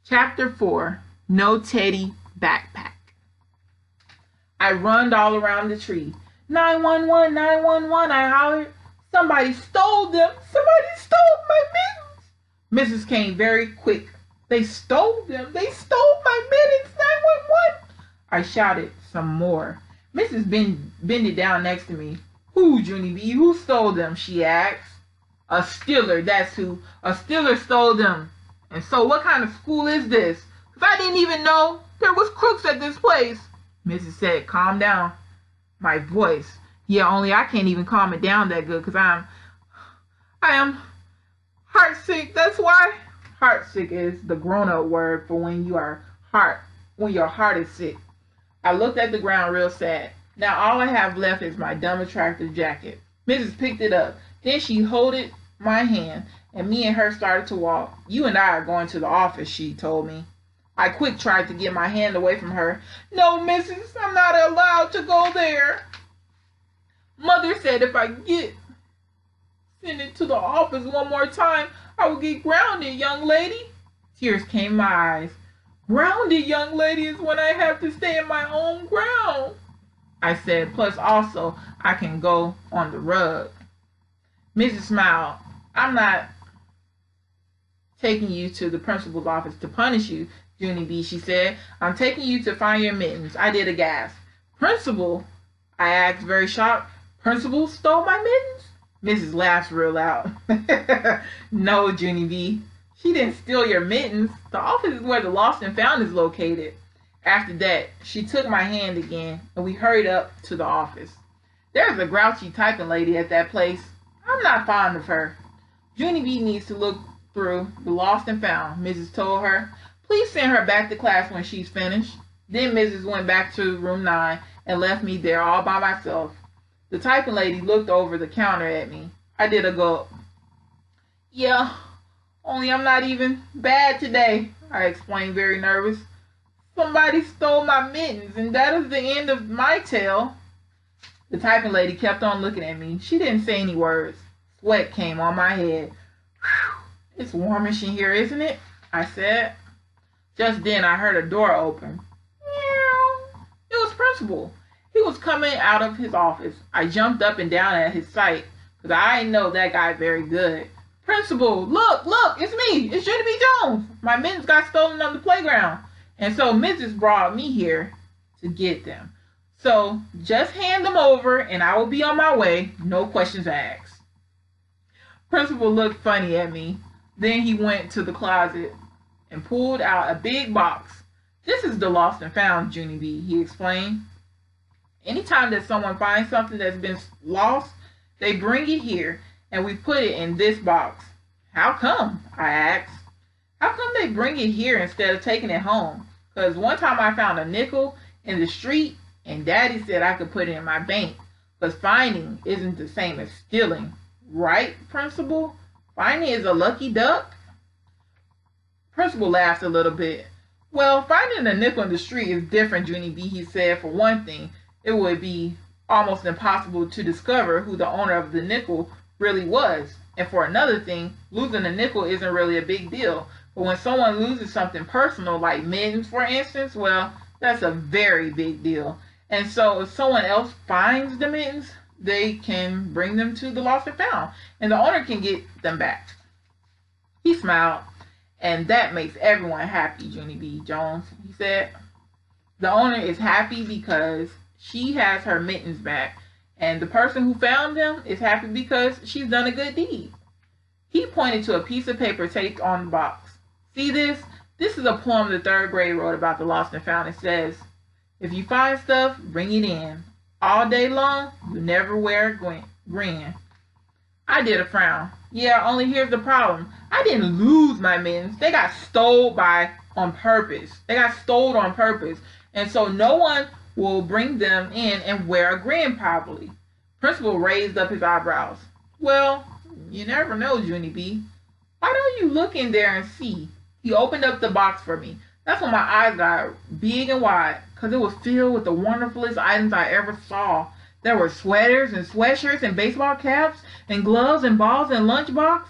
Chapter 4. No Teddy Backpack. I runned all around the tree. 911, 911, I hollered. Somebody stole them. Somebody stole my mittens. Mrs. came very quick. They stole them. They stole my mittens. 911. I shouted some more. Mrs. bended down next to me. Who, Junie B? Who stole them? She asked. A stealer, that's who. A stealer stole them. And so what kind of school is this? Because I didn't even know there was crooks at this place. Mrs. said, calm down. My voice. Yeah, only I can't even calm it down that good because I am heartsick. That's why. Heartsick is the grown-up word for when your heart is sick. I looked at the ground real sad. Now all I have left is my dumb attractive jacket. Mrs. picked it up. Then she holded my hand, and me and her started to walk. You and I are going to the office, she told me. I quick tried to get my hand away from her. No, Mrs., I'm not allowed to go there. Mother said if I send it to the office one more time, I will get grounded, young lady. Tears came in my eyes. Grounded, young lady, is when I have to stay in my own ground. I said, plus also, I can go on the rug. Mrs. smiled. I'm not taking you to the principal's office to punish you, Junie B, she said. I'm taking you to find your mittens. I did a gasp. Principal? I asked, very shocked. Principal stole my mittens? Mrs. laughed real loud. No, Junie B. She didn't steal your mittens. The office is where the lost and found is located. After that, she took my hand again, and we hurried up to the office. There's a grouchy typing lady at that place. I'm not fond of her. Junie B needs to look through the lost and found, Mrs. told her. Please send her back to class when she's finished. Then Mrs. went back to room 9 and left me there all by myself. The typing lady looked over the counter at me. I did a gulp. Yeah, only I'm not even bad today, I explained, very nervous. Somebody stole my mittens, and that is the end of my tale. The typing lady kept on looking at me. She didn't say any words. Sweat came on my head. Whew, it's warmish in here, isn't it? I said. Just then I heard a door open. Meow. It was Principal. He was coming out of his office. I jumped up and down at his sight, because I know that guy very good. Principal, look, it's me. It's Junie B. Jones. My mittens got stolen on the playground. And so Mrs. brought me here to get them. So just hand them over and I will be on my way. No questions asked. Principal looked funny at me. Then he went to the closet and pulled out a big box. This is the lost and found, Junie B, he explained. Anytime that someone finds something that's been lost, they bring it here and we put it in this box. How come? I asked. How come they bring it here instead of taking it home? Because one time I found a nickel in the street and Daddy said I could put it in my bank. Because finding isn't the same as stealing. Right, Principal? Finding is a lucky duck? Principal laughed a little bit. Well, finding a nickel in the street is different, Junie B, he said. For one thing, it would be almost impossible to discover who the owner of the nickel really was. And for another thing, losing a nickel isn't really a big deal. But when someone loses something personal, like mittens, for instance, well, that's a very big deal. And so if someone else finds the mittens, they can bring them to the lost and found, and the owner can get them back. He smiled, and that makes everyone happy, Junie B. Jones, he said. The owner is happy because she has her mittens back, and the person who found them is happy because she's done a good deed. He pointed to a piece of paper taped on the box. See this? This is a poem the 3rd grade wrote about the lost and found. It says, if you find stuff, bring it in. All day long, you never wear a grin. I did a frown. Yeah, only here's the problem. I didn't lose my mittens. They got stolen on purpose. They got stolen on purpose. And so no one will bring them in and wear a grin properly. Principal raised up his eyebrows. Well, you never know, Junie B. Why don't you look in there and see? He opened up the box for me. That's when my eyes got big and wide, because it was filled with the wonderfulest items I ever saw. There were sweaters and sweatshirts and baseball caps and gloves and balls and lunchbox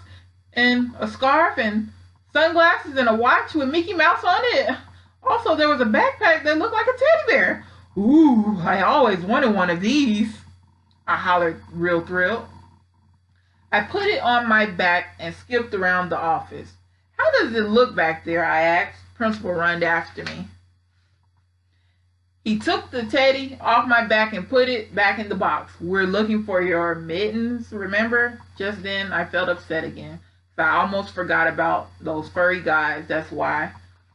and a scarf and sunglasses, and a watch with Mickey Mouse on it. Also, there was a backpack that looked like a teddy bear. Ooh, I always wanted one of these, I hollered, real thrilled. I put it on my back and skipped around the office. How does it look back there? I asked. Principal runned after me. He took the teddy off my back and put it back in the box. We're looking for your mittens, remember? Just then, I felt upset again. I almost forgot about those furry guys, that's why.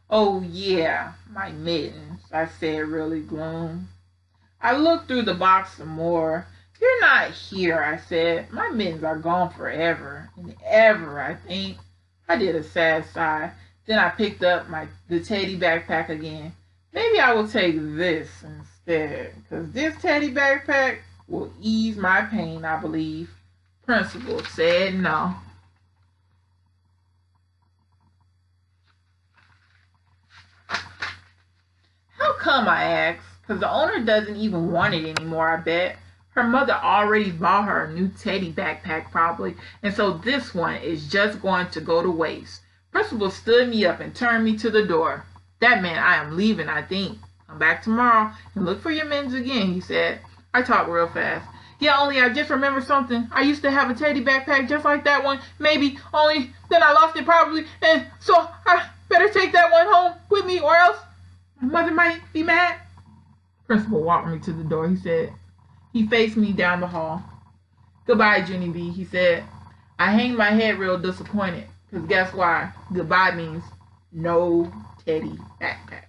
Oh, yeah, my mittens, I said, really gloom. I looked through the box some more. You're not here, I said. My mittens are gone forever and ever, I think. I did a sad sigh. Then I picked up the teddy backpack again. Maybe I will take this instead, because this teddy backpack will ease my pain, I believe. Principal said no. How come, I asked, because the owner doesn't even want it anymore, I bet. Her mother already bought her a new teddy backpack, probably, and so this one is just going to go to waste. Principal stood me up and turned me to the door. That meant I am leaving, I think. Come back tomorrow and look for your mittens again, he said. I talked real fast. Yeah, only I just remembered something. I used to have a teddy backpack just like that one, maybe, only then I lost it probably, and so I better take that one home with me or else my mother might be mad. Principal walked me to the door, he said. He faced me down the hall. Goodbye, Junie B, he said. I hanged my head real disappointed, because guess why? Goodbye means no teddy backpack.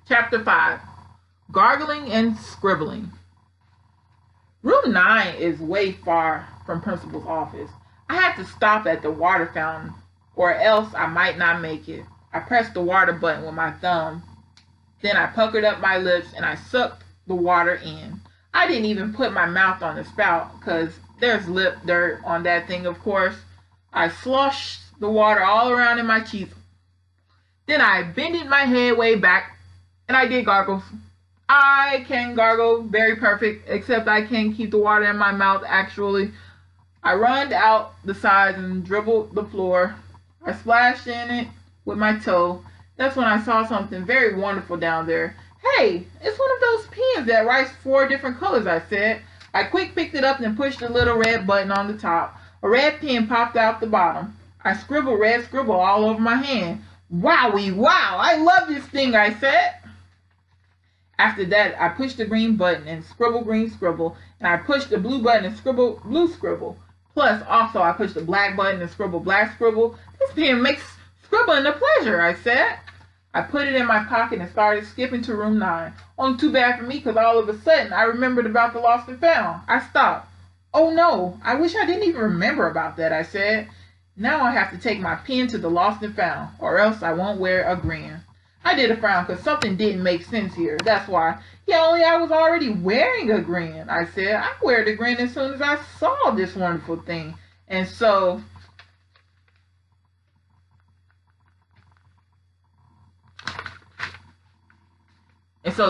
Chapter 5. Gargling and Scribbling. Room 9 is way far from Principal's office. I had to stop at the water fountain, or else I might not make it. I pressed the water button with my thumb. Then I puckered up my lips and I sucked the water in. I didn't even put my mouth on the spout, because there's lip dirt on that thing, of course. I sloshed the water all around in my cheeks. Then I bended my head way back, and I did gargles. I can gargle very perfect, except I can't keep the water in my mouth, actually. I runned out the sides and dribbled the floor. I splashed in it with my toe. That's when I saw something very wonderful down there. Hey, it's one of those pens that writes 4 different colors, I said. I quick picked it up and pushed the little red button on the top. A red pen popped out the bottom. I scribbled red scribble all over my hand. Wowie wow, I love this thing, I said. After that, I pushed the green button and scribble green scribble, and I pushed the blue button and scribble blue scribble. Plus, also, I pushed the black button and scribble black scribble. This pen makes scribbling a pleasure, I said. I put it in my pocket and started skipping to room 9. Only too bad for me, because all of a sudden, I remembered about the lost and found. I stopped. Oh no, I wish I didn't even remember about that, I said. Now I have to take my pen to the lost and found, or else I won't wear a grin. I did a frown because something didn't make sense here. That's why. Yeah, only I was already wearing a grin, I said. I wear the grin as soon as I saw this wonderful thing. And so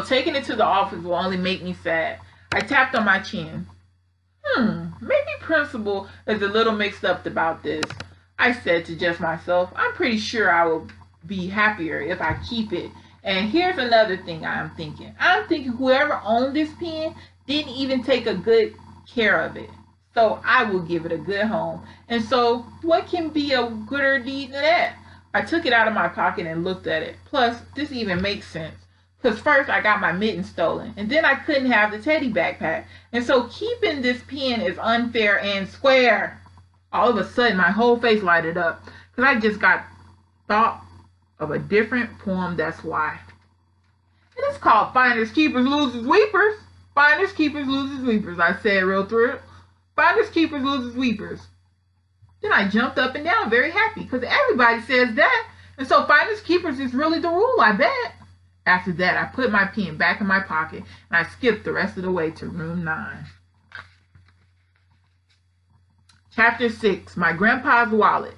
taking it to the office will only make me sad. I tapped on my chin. Maybe Principal is a little mixed up about this, I said to just myself. I'm pretty sure I will be happier if I keep it. And here's another thing I'm thinking. I'm thinking whoever owned this pen didn't even take a good care of it. So I will give it a good home. And so what can be a gooder deed than that? I took it out of my pocket and looked at it. Plus, this even makes sense. Because first I got my mitten stolen, and then I couldn't have the teddy backpack. And so keeping this pen is unfair and square. All of a sudden, my whole face lighted up, because I just got thought of a different poem, that's why. And it's called Finders, Keepers, Losers, Weepers. Finders, Keepers, Losers, Weepers, I said real thrilled. Finders, Keepers, Losers, Weepers. Then I jumped up and down very happy, because everybody says that. And so Finders, Keepers is really the rule, I bet. After that, I put my pen back in my pocket, and I skipped the rest of the way to room 9. Chapter 6, My Grandpa's Wallet.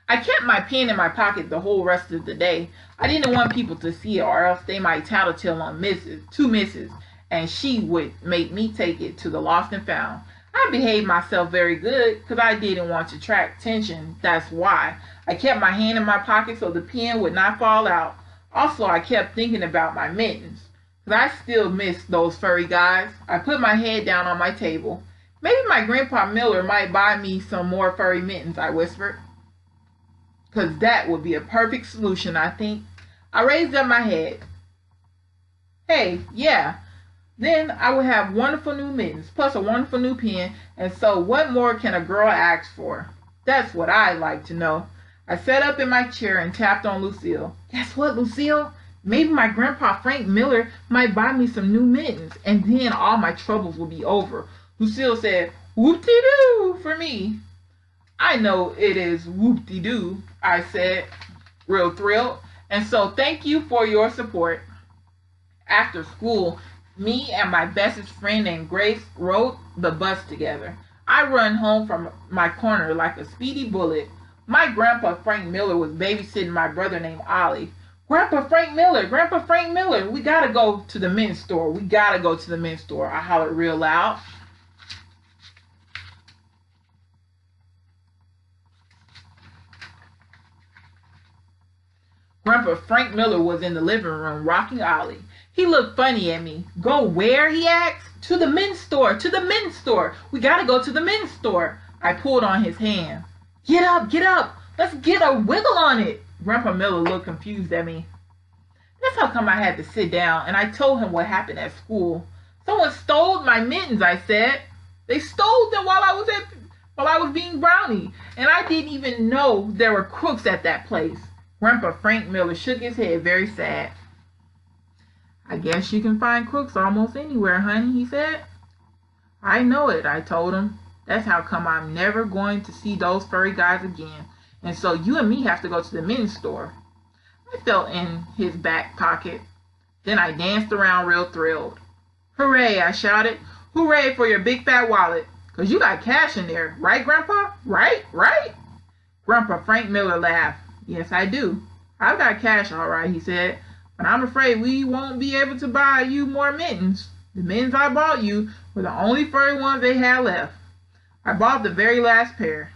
I kept my pen in my pocket the whole rest of the day. I didn't want people to see it, or else they might tattletale on Mrs., and she would make me take it to the lost and found. I I behaved myself very good because I didn't want to attract attention. That's why. I kept my hand in my pocket so the pen would not fall out. Also, I kept thinking about my mittens, because I still miss those furry guys. I put my head down on my table. Maybe my Grandpa Miller might buy me some more furry mittens, I whispered. Because that would be a perfect solution, I think. I raised up my head. Hey, yeah. Then I would have wonderful new mittens, plus a wonderful new pen, and so what more can a girl ask for? That's what I'd like to know. I sat up in my chair and tapped on Lucille. Guess what, Lucille? Maybe my Grandpa Frank Miller might buy me some new mittens, and then all my troubles will be over. Lucille said, whoop-de-doo for me. I know it is whoop-de-doo, I said, real thrilled. And so thank you for your support. After school, me and my bestest friend named Grace rode the bus together. I run home from my corner like a speedy bullet. My Grandpa Frank Miller was babysitting my brother named Ollie. Grandpa Frank Miller, we gotta go to the men's store. We gotta go to the men's store. I hollered real loud. Grandpa Frank Miller was in the living room rocking Ollie. He looked funny at me. Go where? He asked. To the men's store. To the men's store. We gotta go to the men's store. I pulled on his hand. Get up, get up. Let's get a wiggle on it. Grandpa Miller looked confused at me. That's how come I had to sit down, and I told him what happened at school. Someone stole my mittens, I said. They stole them while I was being brownie, and I didn't even know there were crooks at that place. Grandpa Frank Miller shook his head very sad. I guess you can find crooks almost anywhere, honey, he said. I know it, I told him. That's how come I'm never going to see those furry guys again. And so you and me have to go to the men's store. I felt in his back pocket. Then I danced around real thrilled. Hooray, I shouted. Hooray for your big fat wallet. 'Cause you got cash in there. Right, Grandpa? Right? Grandpa Frank Miller laughed. Yes, I do. I've got cash all right, he said. But I'm afraid we won't be able to buy you more mittens. The mittens I bought you were the only furry ones they had left. I bought the very last pair.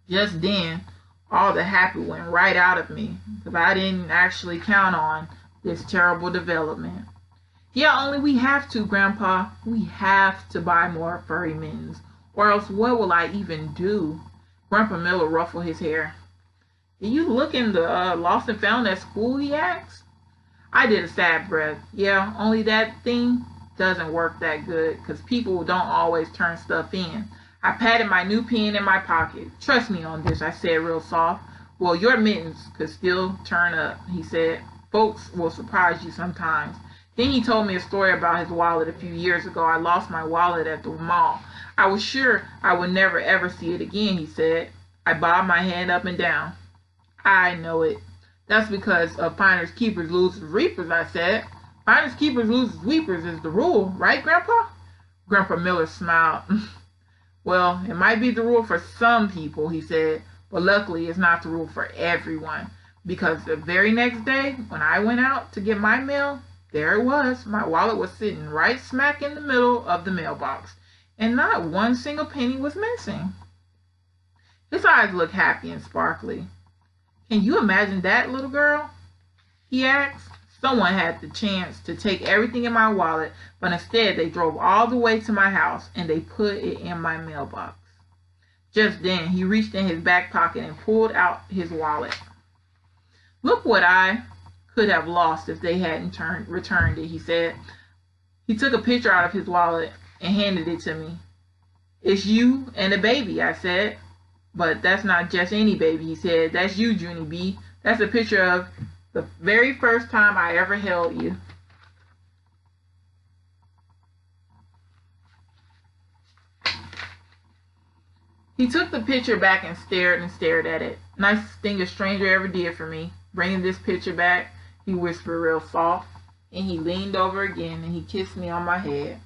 Just then, all the happy went right out of me, because I didn't actually count on this terrible development. Yeah, only we have to, Grandpa. We have to buy more furry mittens, or else what will I even do? Grandpa Miller ruffled his hair. Did you look in the lost and found at school, he asked. I did a sad breath. Yeah, only that thing doesn't work that good, because people don't always turn stuff in. I patted my new pen in my pocket. Trust me on this, I said real soft. Well, your mittens could still turn up, he said. Folks will surprise you sometimes. Then he told me a story about his wallet a few years ago. I lost my wallet at the mall. I was sure I would never ever see it again, he said. I bobbed my head up and down. I know it. That's because of finders keepers losers reapers, I said. Finders keepers losers weepers is the rule, right, Grandpa? Grandpa Miller smiled. Well, it might be the rule for some people, he said, but luckily it's not the rule for everyone. Because the very next day, when I went out to get my mail, there it was. My wallet was sitting right smack in the middle of the mailbox, and not one single penny was missing. His eyes looked happy and sparkly. Can you imagine that, little girl? He asked. Someone had the chance to take everything in my wallet, but instead they drove all the way to my house and they put it in my mailbox. Just then, he reached in his back pocket and pulled out his wallet. Look what I could have lost if they hadn't returned it, he said. He took a picture out of his wallet and handed it to me. It's you and a baby, I said. But that's not just any baby, he said. That's you, Junie B. That's a picture of the very first time I ever held you. He took the picture back and stared at it. Nicest thing a stranger ever did for me. Bringing this picture back, he whispered real soft. And he leaned over again and he kissed me on my head.